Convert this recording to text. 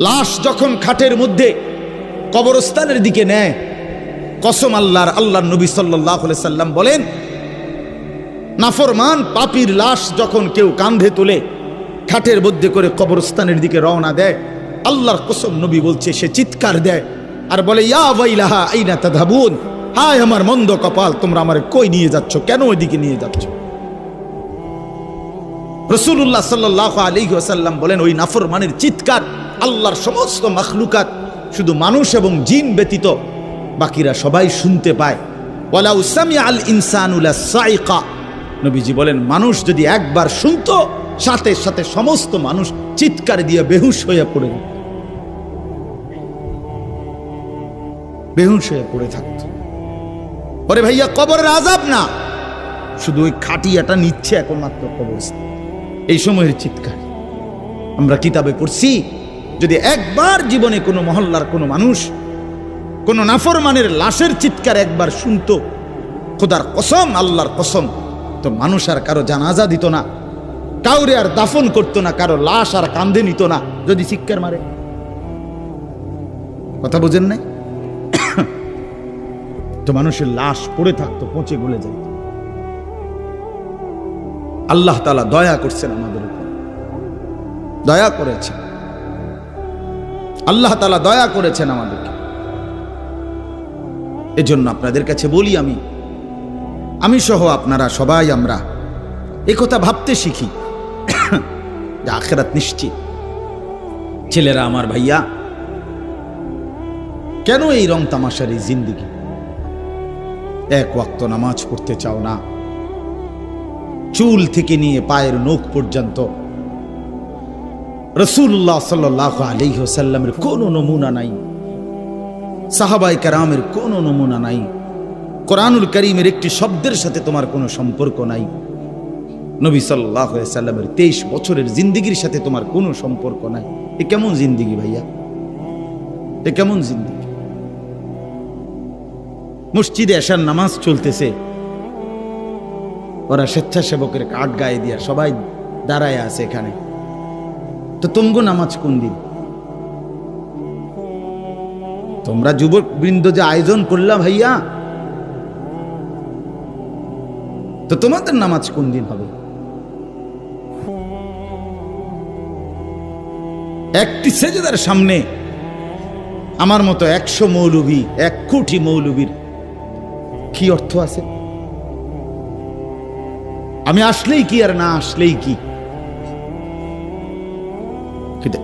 লাশ যখন খাটের মধ্যে কবরস্থানের দিকে নেয়, কসম আল্লাহর নবী সাল্লাল্লাহু আলাইহি সাল্লাম বলেন, নাফরমান পাপীর লাশ যখন কেউ কাঁধে তুলে খাটের মধ্যে করে কবরস্থানের দিকে রওনা দেয়, আল্লাহর কসম নবী বলছে সে চিৎকার দেয় আর বলে, ইয়া ওয়াইলাহা আইনা তাযহাবুন, হায় আমার মন্দ কপাল, তোমরা আমারে কই নিয়ে যাচ্ছ, কেন ওইদিকে নিয়ে যাচ্ছ? রাসূলুল্লাহ সাল্লাল্লাহু আলাইহি ওয়াসাল্লাম বলেন, ওই নাফরমানের চিৎকার আল্লাহর সমস্ত মাখলুকাত, শুধু মানুষ এবং জিন ব্যতীত বাকিরা সবাই শুনতে পায়। ওয়ালাউ সামিআল ইনসানু লাসাইকা, নবীজি বলেন মানুষ যদি একবার শুনতো, সাথে সাথে সমস্ত মানুষ চিৎকার দিয়ে বেহুশ হয়ে পড়ে যেত, বেহুশ হয়ে পড়ে থাকতো। ওরে ভাইয়া, কবরের আযাব না, শুধু ওই খাটিয়াটা নিচ্ছে এখন মাত্র কবরস্থান, এই সময়ের চিৎকার। আমরা কিতাবে পড়ছি, যদি একবার জীবনে কোনো মহল্লার কোনো মানুষ কোনো নাফরমানের লাশের চিৎকার একবার শুনতো, খোদার কসম, আল্লাহর কসম, তো মানুষ আর কারো জানাজা দিত না, কাউরে আর দাফন করতো না, কারো লাশ আর কাঁধে নিত না যদি চিৎকার মারে। কথা বুঝেন নাই? তো মানুষের লাশ পড়ে থাকতো, পচে গলে যেত। আল্লাহ তাআলা দয়া করছেন আমাদের উপর, দয়া করেছেন আল্লাহ তাআলা, দয়া করেছেন আমাদেরকে। এজন্য আপনাদের কাছে বলি, আমি সহ আপনারা সবাই আমরা একথা ভাবতে শিখি যে আখিরাত নিশ্চিত। ছেলেরা আমার, ভাইয়া, কেন এই রং তামাশার এই জিন্দেগি? এক ওয়াক্ত নামাজ পড়তে চাও না, চুল থেকে নিয়ে পায়ের নখ পর্যন্ত রাসূলুল্লাহ সাল্লাল্লাহু আলাইহি ওয়াসাল্লামের কোনো নমুনা নাই, সাহাবায়ে কেরামের কোনো নমুনা নাই, কোরআনুল কারীমের একটি শব্দের সাথে তোমার কোনো সম্পর্ক নাই, নবী সাল্লাল্লাহু আলাইহি ওয়াসাল্লামের 23 বছরের জিন্দেগির সাথে তোমার কোনো সম্পর্ক নাই। এ কেমন জিন্দেগি ভাইয়া? এ কেমন জিন্দেগি? মসজিদে এশার নামাজ চলতেছে, ওরা স্বেচ্ছাসেবকের কার্ড গায়ে দিয়া সবাই দাঁড়ায় আছে এখানে, তো তুমগো নামাজ কোন দিন? তোমরা যুবক বৃন্দ যে আয়োজন করলা ভাইয়া, তো তোমাদের নামাজ কোন দিন হবে? একটি সেজদার সামনে আমার মতো 100 মৌলবী, 1 কোটি মৌলবীর কি অর্থ আছে? আমি আসলেই কি আর না আসলেই কি? কিন্তু